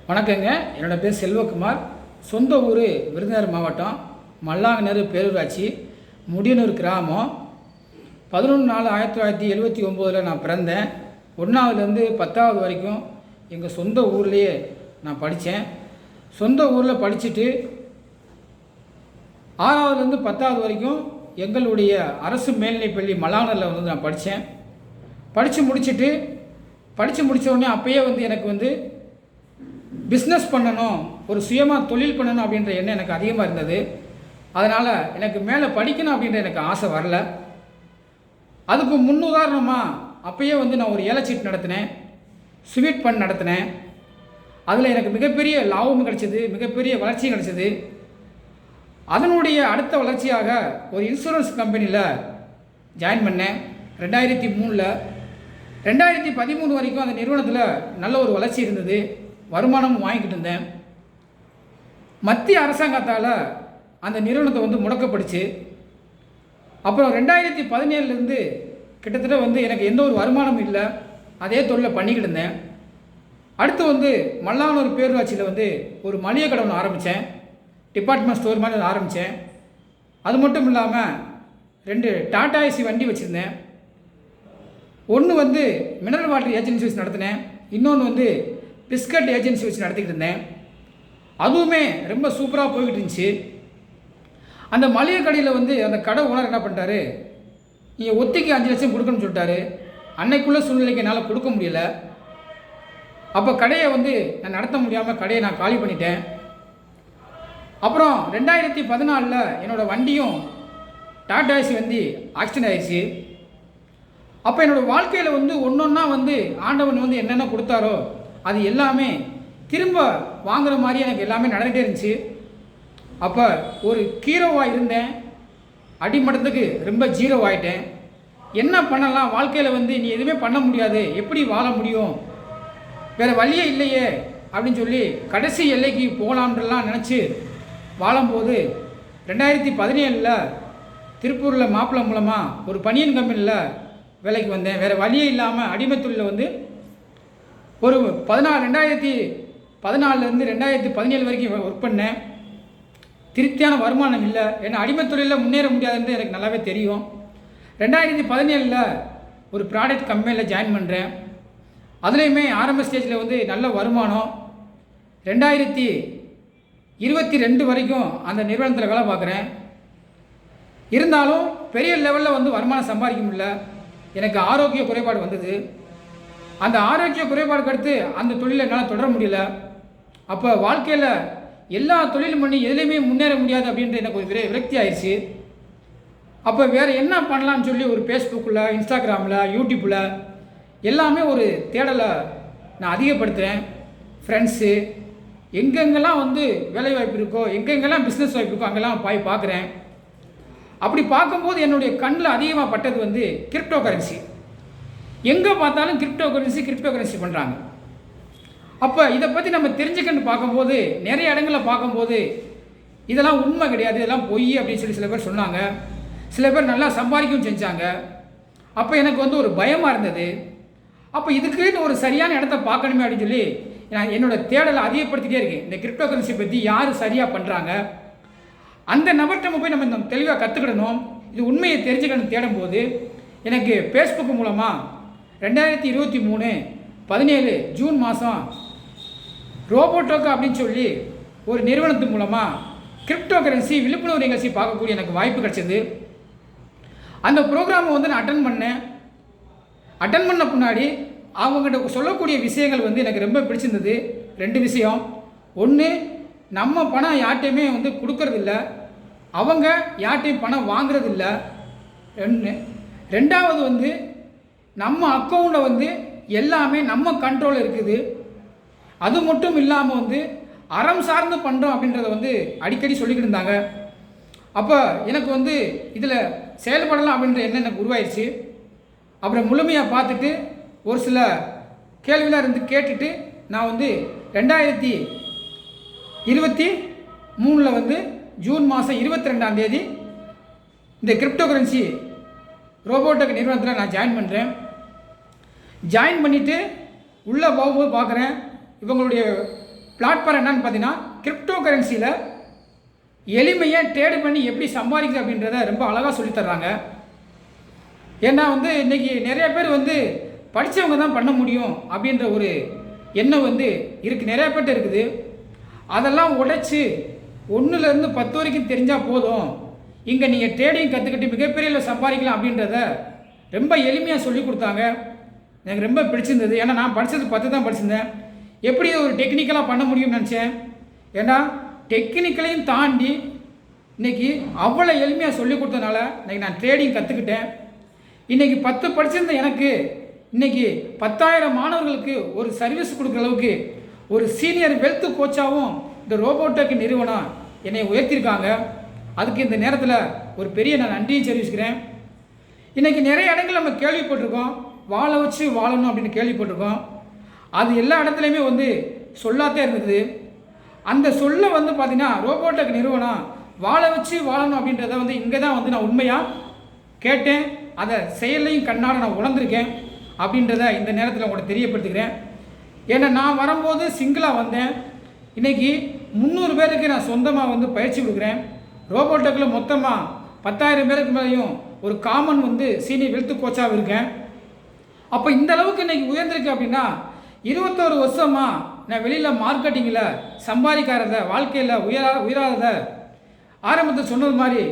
வணக்கங்க. என்னோடய பேர் செல்வகுமார். சொந்த ஊர் விருதுநகர் மாவட்டம் மல்லாங்கநேரு பேரூராட்சி முடியனூர் கிராமம். 11/4/1979 நான் பிறந்தேன். 1ஆவதுலேருந்து 10ஆவது வரைக்கும் எங்கள் சொந்த ஊர்லேயே நான் படித்தேன். சொந்த ஊரில் படிச்சுட்டு 6ஆவதுலேருந்து 10ஆவது வரைக்கும் எங்களுடைய அரசு மேல்நிலைப்பள்ளி மல்லாங்கநேரில் வந்து நான் படித்தேன். படித்து முடித்த உடனே அப்போயே எனக்கு பிஸ்னஸ் பண்ணணும், ஒரு சுயமாக தொழில் பண்ணணும் அப்படின்ற எண்ணம் எனக்கு அதிகமாக இருந்தது. அதனால் எனக்கு மேலே படிக்கணும் அப்படின்ற எனக்கு ஆசை வரல. அதுக்கு முன்னுதாரணமாக அப்போயே நான் ஒரு ஏலச்சீட் நடத்தினேன், ஸ்வீட் ஃபண்ட் நடத்தினேன். அதில் எனக்கு மிகப்பெரிய லாபமும் கிடச்சிது, மிகப்பெரிய வளர்ச்சியும் கிடச்சிது. அதனுடைய அடுத்த வளர்ச்சியாக ஒரு இன்சூரன்ஸ் கம்பெனியில் ஜாயின் பண்ணேன் 2003. 2013 வரைக்கும் அந்த நிறுவனத்தில் நல்ல ஒரு வளர்ச்சி இருந்தது, வருமானமும் வாங்கிக்கிட்டு இருந்தேன். மத்திய அரசாங்கத்தால் அந்த நிறுவனத்தை முடக்கப்படுச்சு. அப்புறம் 2017 கிட்டத்தட்ட எனக்கு எந்த ஒரு வருமானமும் இல்லை, அதே தொழிலை பண்ணிக்கிட்டு இருந்தேன். அடுத்து மல்லாங்கநேரு பேரூராட்சியில் ஒரு மளிகை கடை ஒன்று ஆரம்பித்தேன், டிபார்ட்மெண்ட் ஸ்டோர் மாதிரி ஆரம்பித்தேன். அது மட்டும் இல்லாமல் 2 டாடா ஏசி வண்டி வச்சுருந்தேன். ஒன்று மினரல் வாட்டர் ஏஜென்சி வச்சு நடத்தினேன், இன்னொன்று பிஸ்கட் ஏஜென்சி வச்சு நடத்திக்கிட்டு இருந்தேன். அதுவுமே ரொம்ப சூப்பராக போய்கிட்டு இருந்துச்சு. அந்த மளிகை கடையில் அந்த கடை ஓனர் என்ன பண்ணிட்டாரு, நீங்கள் ஒத்திக்கு 5 லட்சம் கொடுக்கணும்னு சொல்லிட்டாரு. அன்னைக்குள்ள சூழ்நிலைக்கு என்னால் கொடுக்க முடியல. அப்போ கடையை நான் நடத்த முடியாமல் கடையை நான் காலி பண்ணிட்டேன். அப்புறம் 2014 என்னோடய வண்டியும் டாடா ஏசி ஆக்சிடென்ட் ஆயிடுச்சு. அப்போ என்னோடய வாழ்க்கையில் ஒன்றொன்னா ஆண்டவன் என்னென்ன கொடுத்தாரோ அது எல்லாமே திரும்ப வாங்குகிற மாதிரி எனக்கு எல்லாமே நடந்துகிட்டே இருந்துச்சு. அப்போ ஒரு ஹீரோவாக இருந்தேன், அடிமட்டத்துக்கு ரொம்ப ஜீரோ ஆகிட்டேன். என்ன பண்ணலாம் வாழ்க்கையில் நீ எதுவுமே பண்ண முடியாது, எப்படி வாழ முடியும், வேறு வழியே இல்லையே அப்படின்னு சொல்லி கடைசி எல்லைக்கு போகலான்றலாம் நினச்சி வாழும்போது 2017 திருப்பூரில் மாப்பிள்ளை மூலமாக ஒரு பனியன் கம்பெனியில் வேலைக்கு வந்தேன். வேறு வழியே இல்லாமல் அடிமை தொழிலில் ஒரு 2014 2017 வரைக்கும் ஒர்க் பண்ணேன். திருப்தியான வருமானம் இல்லை, ஏன்னா அடிமை தொழிலில் முன்னேற முடியாதுன்னு எனக்கு நல்லாவே தெரியும். 2017 ஒரு ப்ராடக்ட் கம்பெனியில் ஜாயின் பண்ணுறேன். அதுலேயுமே ஆரம்ப ஸ்டேஜில் நல்ல வருமானம். 2022 வரைக்கும் அந்த நிறுவனத்தில் வேலை பார்க்குறேன். இருந்தாலும் பெரிய லெவலில் வருமானம் சம்பாதிக்க முடியல. எனக்கு ஆரோக்கிய குறைபாடு வந்தது. அந்த ஆரோக்கிய குறைபாடுக்கு அடுத்து அந்த தொழிலை என்னால் தொடர முடியல. அப்போ வாழ்க்கையில் எல்லா தொழிலும் பண்ணி எதுலேயுமே முன்னேற முடியாது அப்படின்ட்டு எனக்கு ஒரு விரக்தி ஆயிடுச்சு. அப்போ வேறு என்ன பண்ணலாம்னு சொல்லி ஒரு ஃபேஸ்புக்கில், இன்ஸ்டாகிராமில், யூடியூப்பில் எல்லாமே ஒரு தேடலை நான் அதிகப்படுத்துகிறேன். ஃப்ரெண்ட்ஸு எங்கெங்கெல்லாம் வேலைவாய்ப்பு இருக்கோ, எங்கெங்கெல்லாம் பிஸ்னஸ் வாய்ப்பு இருக்கோ அங்கெல்லாம் போய் பார்க்குறேன். அப்படி பார்க்கும்போது என்னுடைய கண்ணில் அதிகமாக பட்டது கிரிப்டோ கரன்சி. எங்கே பார்த்தாலும் கிரிப்டோ கரன்சி பண்ணுறாங்க. அப்போ இதை பற்றி நம்ம தெரிஞ்சுக்கன்னு பார்க்கும்போது நிறைய இடங்களில் பார்க்கும்போது இதெல்லாம் உண்மை கிடையாது, இதெல்லாம் பொய் அப்படின்னு சொல்லி சில பேர் சொன்னாங்க. சில பேர் நல்லா சம்பாதிக்கவும் செஞ்சாங்க. அப்போ எனக்கு ஒரு பயமாக இருந்தது. அப்போ இதுக்குன்னு ஒரு சரியான இடத்த பார்க்கணுமே அப்படின்னு சொல்லி நான் என்னோடய தேடலை அதிகப்படுத்திகிட்டே இருக்கேன். இந்த கிரிப்டோ கரன்சி பற்றி யார் சரியாக பண்ணுறாங்க, அந்த நபர்கிட்ட போய் நம்ம தெளிவாக கற்றுக்கிடணும், இது உண்மையை தெரிஞ்சுக்கணும் தேடும்போது எனக்கு ஃபேஸ்புக் மூலமாக 2023 17 ஜூன் மாதம் ரோபோட்டோக்கா அப்படின்னு சொல்லி ஒரு நிறுவனத்து மூலமாக கிரிப்டோ கரன்சி விழிப்புணர்வு நிகழ்ச்சி பார்க்கக்கூடிய எனக்கு வாய்ப்பு கிடச்சிது. அந்த ப்ரோக்ராமை நான் அட்டன் பண்ணேன். அட்டன் பண்ண முன்னாடி அவங்ககிட்ட சொல்லக்கூடிய விஷயங்கள் எனக்கு ரொம்ப பிடிச்சிருந்தது. 2 விஷயம். ஒன்று, நம்ம பணம் யார்ட்டையுமே கொடுக்கறதில்ல, அவங்க யார்ட்டையும் பணம் வாங்குறதில்ல. ரெண்டாவது நம்ம அக்கௌண்ட்டில் எல்லாமே நம்ம கண்ட்ரோலில் இருக்குது. அது மட்டும் இல்லாமல் அறம் சார்ந்து பண்ணுறோம் அப்படின்றத அடிக்கடி சொல்லிக்கிட்டு இருந்தாங்க. அப்போ எனக்கு இதில் செயல்படலாம் அப்படின்ற எண்ணம் எனக்கு உருவாயிடுச்சு. அப்புறம் முழுமையாக பார்த்துட்டு ஒரு சில கேள்விலாம் கேட்டுட்டு நான் 2023 ஜூன் மாதம் 22ஆம் தேதி இந்த கிரிப்டோ கரன்சி ரோபோட்டோக் நிறுவனத்தில் நான் ஜாயின் பண்ணுறேன். ஜாயின் பண்ணிவிட்டு உள்ளே போகும்போது பார்க்குறேன் இவங்களுடைய பிளாட்ஃபார்ம் என்னன்னு பார்த்தீங்கன்னா கிரிப்டோ கரன்சியில் எளிமையாக ட்ரேடு பண்ணி எப்படி சம்பாதிக்குது அப்படின்றத ரொம்ப அழகாக சொல்லித்தர்றாங்க. ஏன்னா வந்து இன்றைக்கி நிறைய பேர் வந்து படித்தவங்க தான் பண்ண முடியும் அப்படின்ற ஒரு எண்ணம் வந்து இருக்குது, நிறையா பேர்ட்ட இருக்குது. அதெல்லாம் உடைச்சி 1லேருந்து 10 வரைக்கும் தெரிஞ்சால் போதும், இங்கே நீங்கள் ட்ரேடிங் கற்றுக்கிட்டு மிகப்பெரிய சம்பாதிக்கலாம் அப்படின்றத ரொம்ப எளிமையாக சொல்லி கொடுத்தாங்க. எனக்கு ரொம்ப பிடிச்சிருந்தது. ஏன்னா நான் படித்தது 10 தான் படிச்சிருந்தேன். எப்படி ஒரு டெக்னிக்கலாக பண்ண முடியும்னு நினச்சேன். ஏன்னா டெக்னிக்கலையும் தாண்டி இன்றைக்கி அவ்வளோ எளிமையாக சொல்லி கொடுத்தனால இன்றைக்கி நான் ட்ரேடிங் கற்றுக்கிட்டேன். இன்றைக்கி 10 படிச்சிருந்த எனக்கு இன்றைக்கி 10,000 மாணவர்களுக்கு ஒரு சர்வீஸ் கொடுக்குற அளவுக்கு ஒரு சீனியர் வெல்த் கோச்சாகவும் இந்த ரோபோடெக் நிறுவனம் என்னை உயர்த்தியிருக்காங்க. அதுக்கு இந்த நேரத்தில் ஒரு பெரிய நான் நன்றியும் தெரிவிச்சுக்கிறேன். இன்றைக்கி நிறைய இடங்கள் நம்ம கேள்விப்பட்டிருக்கோம், வாழ வச்சு வாழணும் அப்படின்னு கேள்விப்பட்டிருக்கோம். அது எல்லா இடத்துலையுமே வந்து சொல்லாத்தே இருந்தது. அந்த சொல்ல வந்து பார்த்திங்கன்னா ரோபோடெக் நிறுவனம் வாழ வச்சு வாழணும் அப்படின்றத வந்து இங்கே தான் வந்து நான் உண்மையாக கேட்டேன், அதை செயலையும் கண்ணாட நான் உணர்ந்திருக்கேன் அப்படின்றத இந்த நேரத்தில் உங்கள்கிட்ட தெரியப்படுத்திக்கிறேன். ஏன்னா நான் வரும்போது சிங்கிளாக வந்தேன். இன்றைக்கி 300 பேருக்கு நான் சொந்தமாக வந்து பயிற்சி கொடுக்குறேன். ரோபோடெக்கில் மொத்தமாக 10,000 பேருக்கு மேலேயும் ஒரு காமன் வந்து சீனியர் வெல்த் கோச்சாக இருக்கேன். அப்போ இந்த அளவுக்கு இன்றைக்கி உயர்ந்திருக்கு அப்படின்னா 21 வருஷமாக நான் வெளியில் மார்க்கெட்டிங்கில் சம்பாதிக்காதத, வாழ்க்கையில் உயராதத, ஆரம்பத்தில் சொன்னது மாதிரி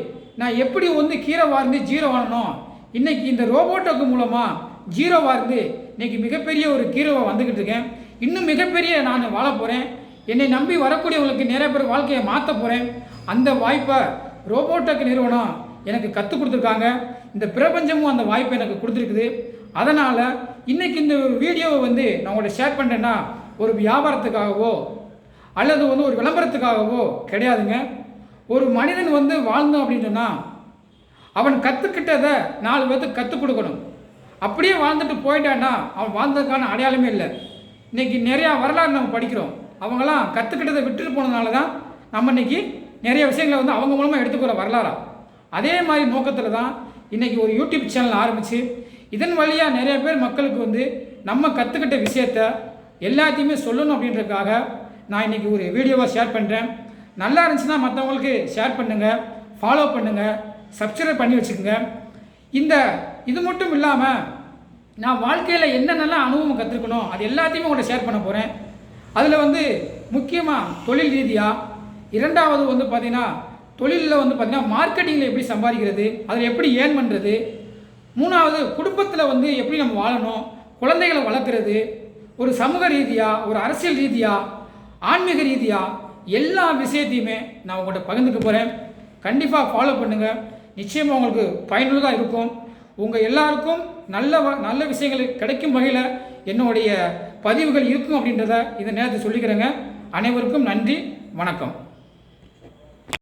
நான் எப்படி வந்து கீரை வார்ந்து ஜீரோ வாழணும், இன்றைக்கி இந்த ரோபோட்டோக்கு மூலமாக ஜீரோ வார்ந்து இன்றைக்கி மிகப்பெரிய ஒரு கீரோவை வந்துக்கிட்டு இருக்கேன். இன்னும் மிகப்பெரிய நான் வாழ போகிறேன். என்னை நம்பி வரக்கூடியவங்களுக்கு நிறைய பேர் வாழ்க்கையை மாற்ற போகிறேன். அந்த வாய்ப்பை ரோபோடெக் நிறுவனம் எனக்கு கற்றுக் கொடுத்துருக்காங்க. இந்த பிரபஞ்சமும் அந்த வாய்ப்பை எனக்கு கொடுத்துருக்குது. அதனால் இன்றைக்கி இந்த வீடியோவை வந்து நான் உங்கள்கிட்ட ஷேர் பண்ணுறேன்னா ஒரு வியாபாரத்துக்காகவோ அல்லது வந்து ஒரு விளம்பரத்துக்காகவோ கிடையாதுங்க. ஒரு மனிதன் வந்து வாழ்ந்தோம் அப்படின்னு சொன்னால் அவன் கற்றுக்கிட்டதை 4 பேர்த்துக்கு கற்றுக் கொடுக்கணும். அப்படியே வாழ்ந்துட்டு போயிட்டான்னா அவன் வாழ்ந்ததுக்கான அடையாளமே இல்லை. இன்றைக்கி நிறையா வரலாறு நம்ம படிக்கிறோம். அவங்களாம் கற்றுக்கிட்டதை விட்டுட்டு போனதுனால தான் நம்ம இன்றைக்கி நிறைய விஷயங்களை வந்து அவங்க மூலமாக எடுத்துக்கிற வரலாறா. அதே மாதிரி நோக்கத்தில் தான் இன்றைக்கி ஒரு யூடியூப் சேனல் ஆரம்பித்து இதன் வழியாக நிறைய பேர் மக்களுக்கு வந்து நம்ம கற்றுக்கிட்ட விஷயத்த எல்லாத்தையுமே சொல்லணும் அப்படின்றதுக்காக நான் இன்றைக்கி ஒரு வீடியோவாக ஷேர் பண்ணுறேன். நல்லா இருந்துச்சுன்னா மற்றவங்களுக்கு ஷேர் பண்ணுங்கள், ஃபாலோ பண்ணுங்கள், சப்ஸ்கிரைப் பண்ணி வச்சுக்கோங்க. இது மட்டும் இல்லாமல் நான் வாழ்க்கையில் என்னென்னலாம் அனுபவம் கற்றுக்கணும் அது எல்லாத்தையுமே உங்கள்கிட்ட ஷேர் பண்ண போகிறேன். அதில் வந்து முக்கியமாக தொழில் ரீதியாக, இரண்டாவது வந்து பார்த்திங்கன்னா தொழிலில் வந்து பார்த்திங்கன்னா மார்க்கெட்டிங்கில் எப்படி சம்பாதிக்கிறது, அதில் எப்படி ஏர்ன் பண்ணுறது, மூணாவது குடும்பத்தில் வந்து எப்படி நம்ம வாழணும், குழந்தைகளை வளர்க்குறது, ஒரு சமூக ரீதியாக, ஒரு அரசியல் ரீதியாக, ஆன்மீக ரீதியாக எல்லா விஷயத்தையுமே நான் உங்கள்கிட்ட பகிர்ந்துக்க போகிறேன். கண்டிப்பாக ஃபாலோ பண்ணுங்கள். நிச்சயமாக உங்களுக்கு பயனுள்ளதாக இருக்கும். உங்கள் எல்லாருக்கும் நல்ல விஷயங்கள் கிடைக்கும் வகையில் என்னுடைய பதிவுகள் இருக்கும் அப்படின்றத இந்த நேரத்தை சொல்லிக்கிறேங்க. அனைவருக்கும் நன்றி, வணக்கம்.